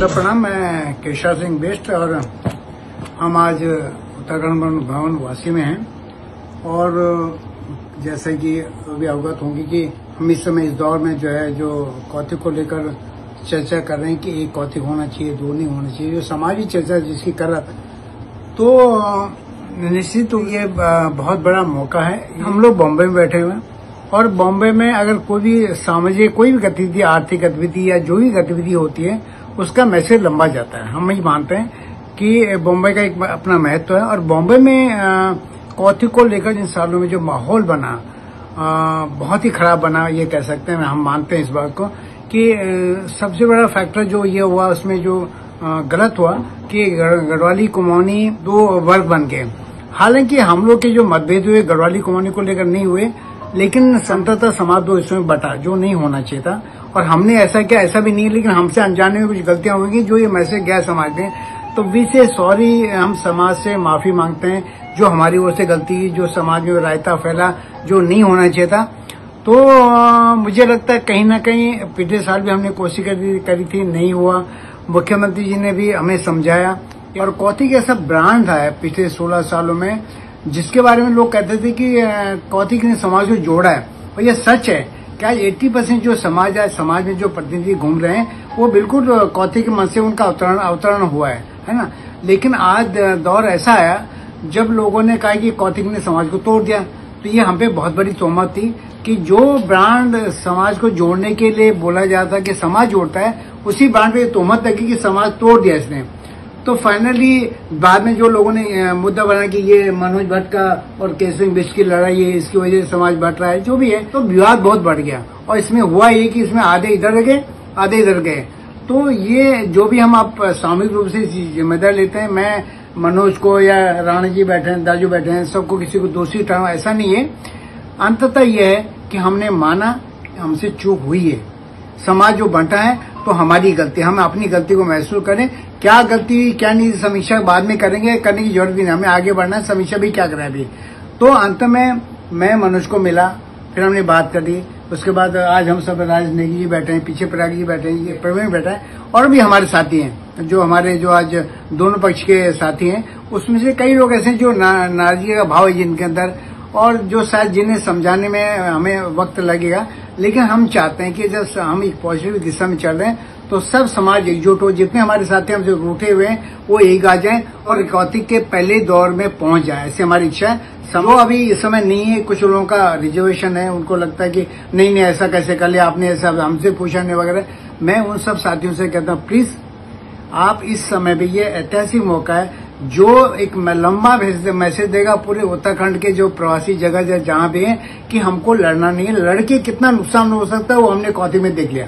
प्रणाम, मैं केशव सिंह बेस्ट और हम आज उत्तराखंड भवन वासी में हैं और जैसे कि अभी अवगत होंगे कि हम इस समय इस दौर में जो है जो कौतिक को लेकर चर्चा कर रहे हैं कि एक कौतिक होना चाहिए, दो नहीं होना चाहिए, जो समाजी चर्चा जिसकी कर रहा था, तो निश्चित ये बहुत बड़ा मौका है। हम लोग बॉम्बे में बैठे हुए हैं और बॉम्बे में अगर कोई भी सामाजिक कोई भी गतिविधि, आर्थिक गतिविधि या जो भी गतिविधि होती है उसका मैसेज लंबा जाता है। हम यही मानते हैं कि बॉम्बे का एक अपना महत्व है और बॉम्बे में कौतिक को लेकर इन सालों में जो माहौल बना बहुत ही खराब बना, ये कह सकते हैं। हम मानते हैं इस बात को कि सबसे बड़ा फैक्टर जो ये हुआ उसमें जो गलत हुआ कि गढ़वाली कुमाऊनी दो वर्ग बन गए। हालांकि हम लोग के जो मतभेद हुए गढ़वाली कुमाऊनी को लेकर नहीं हुए, लेकिन संततः समाज दो इसमें बटा, जो नहीं होना चाहिए था। और हमने ऐसा किया, ऐसा भी नहीं, लेकिन हमसे अनजाने में कुछ गलतियां होंगी जो ये मैसेज गया समाज में, तो वी से सॉरी, हम समाज से माफी मांगते हैं जो हमारी ओर से गलती, जो समाज में रायता फैला जो नहीं होना चाहिए था। तो मुझे लगता है कहीं ना कहीं पिछले साल भी हमने कोशिश करी थी, नहीं हुआ। मुख्यमंत्री जी ने भी हमें समझाया और कौतिक ऐसा ब्रांड था पिछले 16 सालों में जिसके बारे में लोग कहते थे कि कौतिक ने समाज को जोड़ा है, और ये सच है कि आज 80% जो समाज है, समाज में जो प्रतिनिधि घूम रहे हैं वो बिल्कुल कौतिक के मन से उनका अवतरण हुआ है ना। लेकिन आज दौर ऐसा आया जब लोगों ने कहा कि कौतिक ने समाज को तोड़ दिया, तो ये हम पे बहुत बड़ी तोहमत थी कि जो ब्रांड समाज को जोड़ने के लिए बोला जाता है कि समाज जोड़ता है, उसी ब्रांड पे तोहमत लगी कि समाज तोड़ दिया इसने। तो फाइनली बाद में जो लोगों ने मुद्दा बना कि ये मनोज भट्ट का और केशव सिंह बिष्ट की लड़ाई है, इसकी वजह से समाज बट रहा है, जो भी है, तो विवाद बहुत बढ़ गया। और इसमें हुआ ये कि इसमें आधे इधर गए आधे इधर गए। तो ये जो भी हम आप सामूहिक रूप से जिम्मेदारी लेते हैं, मैं मनोज को या राणा जी बैठे हैं, दाजू बैठे हैं, सबको किसी को दोषी ठहराऊं ऐसा नहीं है। अंततः यह है कि हमने माना हमसे चूक हुई है, समाज जो बंटा है तो हमारी गलती, हम अपनी गलती को महसूस करें। क्या गलती हुई क्या नहीं, समीक्षा बाद में करेंगे, करने की जरूरत भी नहीं, हमें आगे बढ़ना है, समीक्षा भी क्या करें अभी। तो अंत में मैं मनोज को मिला, फिर हमने बात कर दी। उसके बाद आज हम सब राज नेगी जी बैठे हैं, पीछे प्रयाग जी बैठे हैं, ये प्रवीण बैठा है और भी हमारे साथी हैं जो हमारे जो आज दोनों पक्ष के साथी हैं। उसमें से कई लोग ऐसे जो नाराजगी का भाव है जिनके अंदर, और जो शायद जिन्हें समझाने में हमें वक्त लगेगा, लेकिन हम चाहते हैं कि जब हम एक पॉजिटिव दिशा में चल रहे हैं तो सब समाज एकजुट हो, जितने हमारे साथी हमसे रूठे हुए हैं वो एक आ जाएं और कौतिक के पहले दौर में पहुंच जाए, ऐसी हमारी इच्छा है। वो अभी इस समय नहीं है, कुछ लोगों का रिजर्वेशन है, उनको लगता है कि नहीं ऐसा कैसे कर लिया आपने, ऐसा हमसे पूछा नहीं वगैरह। मैं उन सब साथियों से कहता हूँ प्लीज आप इस समय भी, ये ऐतिहासिक मौका है जो एक लंबा मैसेज देगा पूरे उत्तराखंड के जो प्रवासी जगह जहां भी है कि हमको लड़ना नहीं है। लड़के कितना नुकसान हो सकता है वो हमने कौतिक में देख लिया,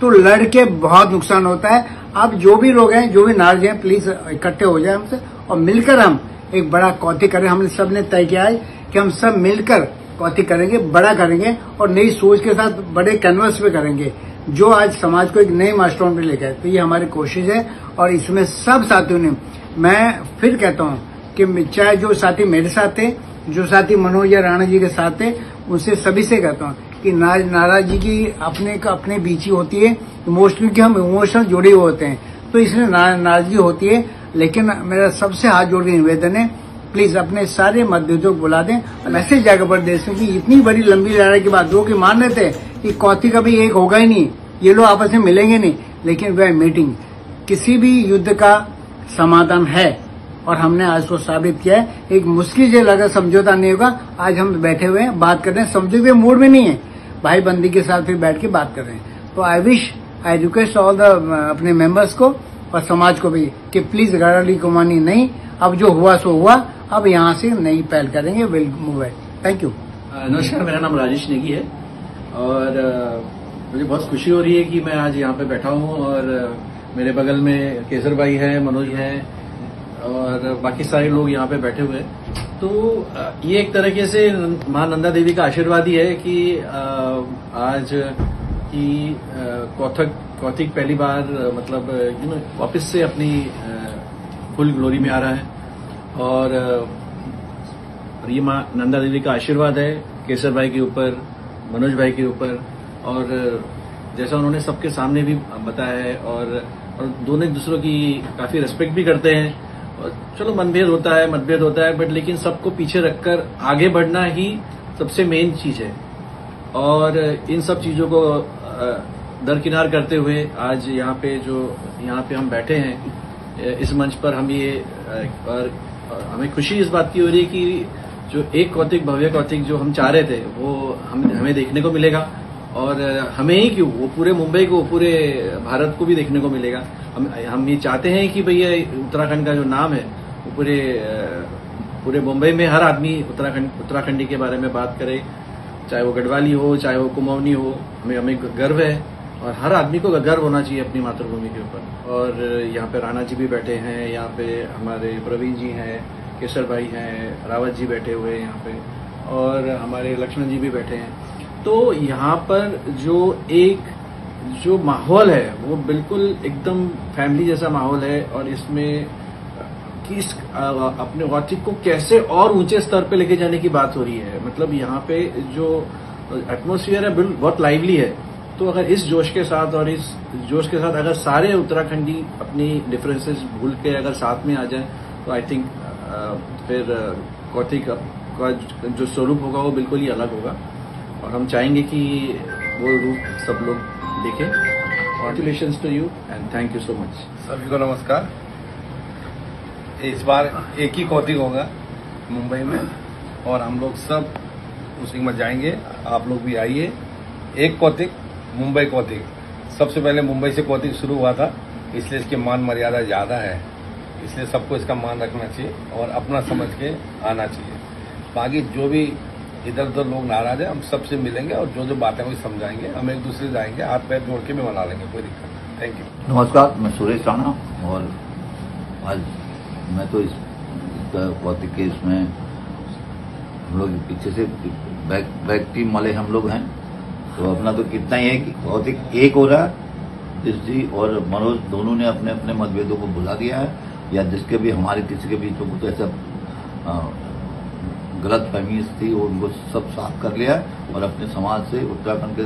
तो लड़के बहुत नुकसान होता है। अब जो भी लोग हैं, जो भी नाराज हैं, प्लीज इकट्ठे हो जाए हमसे और मिलकर हम एक बड़ा कौतिक करें। हमने सबने तय किया है कि हम सब मिलकर कौतिक करेंगे, बड़ा करेंगे और नई सोच के साथ बड़े कैनवस पे करेंगे जो आज समाज को एक नए मास्टरों पे लेकर। तो ये हमारी कोशिश है और इसमें सब साथियों ने, मैं फिर कहता हूँ कि चाहे जो साथी मेरे साथ थे, जो साथी मनोज या राणा जी के साथ थे, उनसे सभी से कहता हूँ कि नाराजगी की अपने बीच ही होती है, इमोशनल की हम इमोशनल जुड़े हुए होते हैं, तो इसमें नाराजगी होती है। लेकिन मेरा सबसे हाथ जोड़ के निवेदन है, प्लीज अपने सारे मतभेदों को बुला दें। मैसेज जाएगा प्रदेश में कि इतनी बड़ी लंबी लड़ाई के बाद लोग मान रहे थे कि कौतिक कभी एक होगा ही नहीं, ये लोग आपस में मिलेंगे नहीं, लेकिन वह मीटिंग किसी भी युद्ध का समाधान है और हमने आज को साबित किया है। एक मुश्किल से लगा समझौता नहीं होगा। आज हम बैठे हुए हैं, बात कर रहे हैं, समझौते के मूड में नहीं है, भाई बंदी के साथ फिर बैठ के बात कर रहे हैं। तो आई रिक्वेस्ट ऑल द अपने मेंबर्स को और समाज को भी कि प्लीज गढ़वाली कुमाऊनी नहीं, अब जो हुआ सो हुआ, अब यहाँ से नई पहल करेंगे, will move it. Thank you. नमस्कार, मेरा नाम राजेश नेगी है और मुझे बहुत खुशी हो रही है कि मैं आज यहाँ पे बैठा हूँ और मेरे बगल में केसर भाई है, मनोज है और बाकी सारे लोग यहाँ पे बैठे हुए हैं। तो ये एक तरीके से मां नंदा देवी का आशीर्वाद ही है कि आज की कौतिक पहली बार मतलब वापस से अपनी फुल ग्लोरी में आ रहा है और ये मां नंदा देवी का आशीर्वाद है केसर भाई के ऊपर, मनोज भाई के ऊपर। और जैसा उन्होंने सबके सामने भी बताया है और और दोनों एक दूसरों की काफी रेस्पेक्ट भी करते हैं। और चलो मतभेद होता है बट लेकिन सबको पीछे रखकर आगे बढ़ना ही सबसे मेन चीज है। और इन सब चीजों को दरकिनार करते हुए आज यहाँ पे हम बैठे हैं इस मंच पर, हम ये और हमें खुशी इस बात की हो रही है कि जो एक कौतिक, भव्य कौतिक जो हम चाह रहे थे वो हमें देखने को मिलेगा। और हमें ही क्यों, वो पूरे मुंबई को, पूरे भारत को भी देखने को मिलेगा। हम ये चाहते हैं कि भैया उत्तराखंड का जो नाम है वो पूरे मुंबई में हर आदमी उत्तराखंडी के बारे में बात करे, चाहे वो गढ़वाली हो, चाहे वो कुमाऊनी हो। हमें गर्व है और हर आदमी को गर्व होना चाहिए अपनी मातृभूमि के ऊपर। और यहाँ पे राणा जी भी बैठे हैं, यहाँ पे हमारे प्रवीण जी हैं, केसर भाई हैं, रावत जी बैठे हुए हैं यहाँ पे, और हमारे लक्ष्मण जी भी बैठे हैं। तो यहाँ पर जो माहौल है वो बिल्कुल एकदम फैमिली जैसा माहौल है। और इसमें किस अपने कौतिक को कैसे और ऊंचे स्तर पे लेके जाने की बात हो रही है। मतलब यहाँ पे जो एटमॉस्फेयर है बहुत लाइवली है। तो अगर इस जोश के साथ अगर सारे उत्तराखंडी अपनी डिफरेंसेस भूल के अगर साथ में आ जाएं तो आई थिंक फिर कौतिक का जो स्वरूप होगा वो बिल्कुल ही अलग होगा। और हम चाहेंगे कि वो रूप सब लोग देखें। Congratulations to you and thank you so much. सभी को नमस्कार। इस बार एक ही कौतिक होगा मुंबई में और हम लोग सब उसी में जाएंगे। आप लोग भी आइए। एक कौतिक, मुंबई कौतिक। सबसे पहले मुंबई से कौतिक शुरू हुआ था, इसलिए इसकी मान मर्यादा ज्यादा है, इसलिए सबको इसका मान रखना चाहिए और अपना समझ के आना चाहिए। बाकी जो भी इधर उधर लोग नाराज है, हम सबसे मिलेंगे और जो बातें हुई समझाएंगे। हम एक दूसरे जाएंगे, हाथ पैर जोड़ के भी मना लेंगे, कोई दिक्कत नहीं। Thank you. नमस्कार, मैं सुरेश राणा और आज मैं तो इस कौतिक के इसमें हम लोग पीछे से बैक टीम वाले हम लोग हैं। तो अपना तो कितना ही है कि कौतिक एक हो रहा है। जिस जी और मनोज दोनों ने अपने अपने मतभेदों को भुला दिया है, या जिसके भी हमारे किसी के बीच में कुछ ऐसा गलत फहमी थी उनको सब साफ कर लिया है। और अपने समाज से, उत्तराखंड के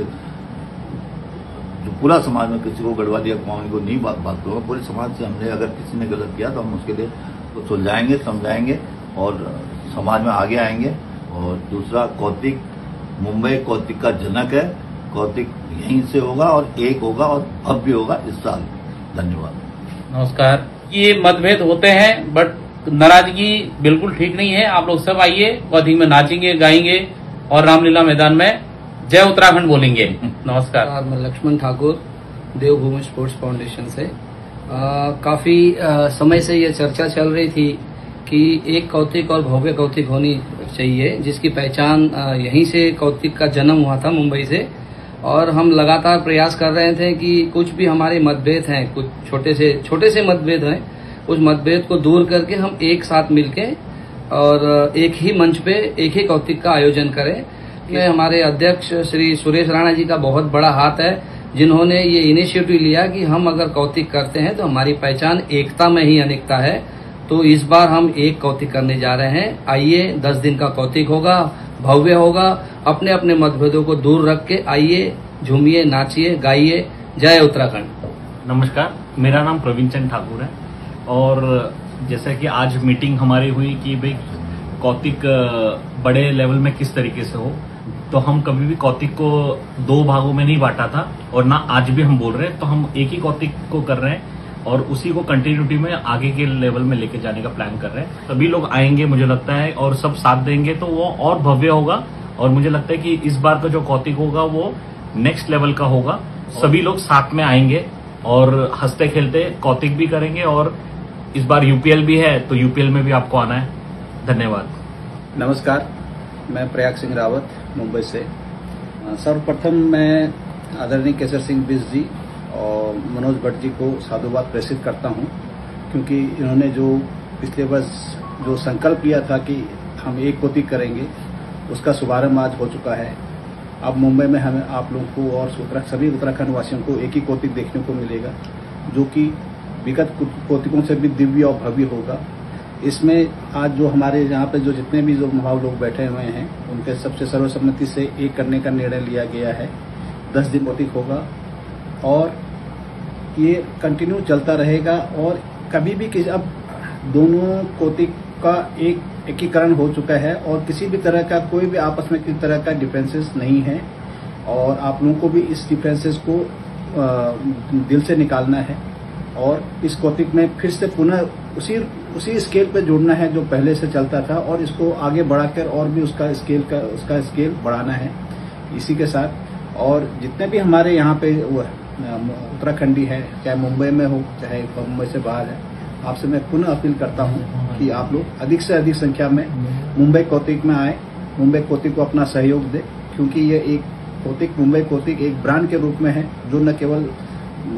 जो पूरा समाज में किसी को गढ़वाली या कुमाऊनी को नहीं बात करूंगा, पूरे समाज से हमने अगर किसी ने गलत किया तो हम उसके लिए तो सुलझाएंगे, समझाएंगे और समाज में आगे आएंगे। और दूसरा, कौतिक मुंबई कौतिक का जनक है। कौतिक यहीं से होगा और एक होगा और भव्य होगा इस साल। धन्यवाद। नमस्कार। ये मतभेद होते हैं बट नाराजगी बिल्कुल ठीक नहीं है। आप लोग सब आइए, कौतिक में नाचेंगे, गाएंगे और रामलीला मैदान में जय उत्तराखंड बोलेंगे। नमस्कार। मैं लक्ष्मण ठाकुर, देवभूमि स्पोर्ट्स फाउंडेशन से। काफी समय से ये चर्चा चल रही थी कि एक कौतिक और भव्य कौतिक होनी चाहिए, जिसकी पहचान यहीं से कौतिक का जन्म हुआ था, मुंबई से। और हम लगातार प्रयास कर रहे थे कि कुछ भी हमारे मतभेद हैं, कुछ छोटे से मतभेद हैं, उस मतभेद को दूर करके हम एक साथ मिलके और एक ही मंच पे एक ही कौतिक का आयोजन करें। इसमें हमारे अध्यक्ष श्री सुरेश राणा जी का बहुत बड़ा हाथ है, जिन्होंने ये इनिशिएटिव लिया कि हम अगर कौतिक करते हैं तो हमारी पहचान एकता में ही अनेकता है। तो इस बार हम एक कौतिक करने जा रहे हैं। आइए, 10 दिन का कौतिक होगा, भव्य होगा। अपने अपने मतभेदों को दूर रख के आइए, झूमिए, नाचिए, गाइए। जय उत्तराखंड। नमस्कार, मेरा नाम प्रवीण चंद ठाकुर है। और जैसा कि आज मीटिंग हमारी हुई कि भाई कौतिक बड़े लेवल में किस तरीके से हो, तो हम कभी भी कौतिक को 2 भागों में नहीं बांटा था और ना आज भी हम बोल रहे हैं। तो हम एक ही कौतिक को कर रहे हैं और उसी को कंटिन्यूटी में आगे के लेवल में लेके जाने का प्लान कर रहे हैं। सभी लोग आएंगे मुझे लगता है और सब साथ देंगे तो वो और भव्य होगा। और मुझे लगता है कि इस बार का जो कौतिक होगा वो नेक्स्ट लेवल का होगा। सभी लोग साथ में आएंगे और हंसते खेलते कौतिक भी करेंगे। और इस बार यूपीएल भी है तो यूपीएल में भी आपको आना है। धन्यवाद। नमस्कार, मैं प्रयाग सिंह रावत, मुंबई से। सर्वप्रथम मैं आदरणीय केसर सिंह बिष्ट जी और मनोज भट्ट जी को साधुवाद प्रेषित करता हूं, क्योंकि इन्होंने जो पिछले वर्ष जो संकल्प लिया था कि हम एक कौतिक करेंगे, उसका शुभारंभ आज हो चुका है। अब मुंबई में हमें आप लोगों को और सभी उत्तराखंड वासियों को एक ही कौतिक देखने को मिलेगा, जो कि विगत कौतिकों से भी दिव्य और भव्य होगा। इसमें आज जो हमारे यहाँ पे जो जितने भी जो महाव लोग बैठे हुए हैं, उनके सबसे सर्वसम्मति से एक करने का निर्णय लिया गया है। 10 दिन कौतिक होगा और ये कंटिन्यू चलता रहेगा और कभी भी किसी अब दोनों कोतिक का एक एकीकरण हो चुका है और किसी भी तरह का कोई भी आपस में किसी तरह का डिफरेंसेस नहीं है और आप लोगों को भी इस डिफरेंसेस को दिल से निकालना है और इस कोतिक में फिर से पुनः उसी स्केल पे जोड़ना है जो पहले से चलता था और इसको आगे बढ़ाकर और भी उसका स्केल बढ़ाना है इसी के साथ। और जितने भी हमारे यहाँ पे उत्तराखंडी है, चाहे मुंबई में हो चाहे मुंबई से बाहर है, आपसे मैं पुनः अपील करता हूँ कि आप लोग अधिक से अधिक संख्या में मुंबई कोतिक में आए, मुंबई कोतिक को अपना सहयोग दे, क्योंकि ये एक कोतिक मुंबई कोतिक एक ब्रांड के रूप में है जो न केवल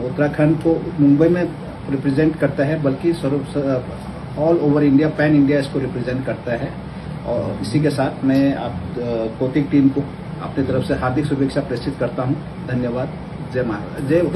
उत्तराखंड को मुंबई में रिप्रेजेंट करता है बल्कि all over India, pan India इसको रिप्रेजेंट करता है। और इसी के साथ मैं कोतिक टीम को अपनी तरफ से हार्दिक शुभेच्छा प्रेषित करता हूँ। धन्यवाद। जय महाराज, जय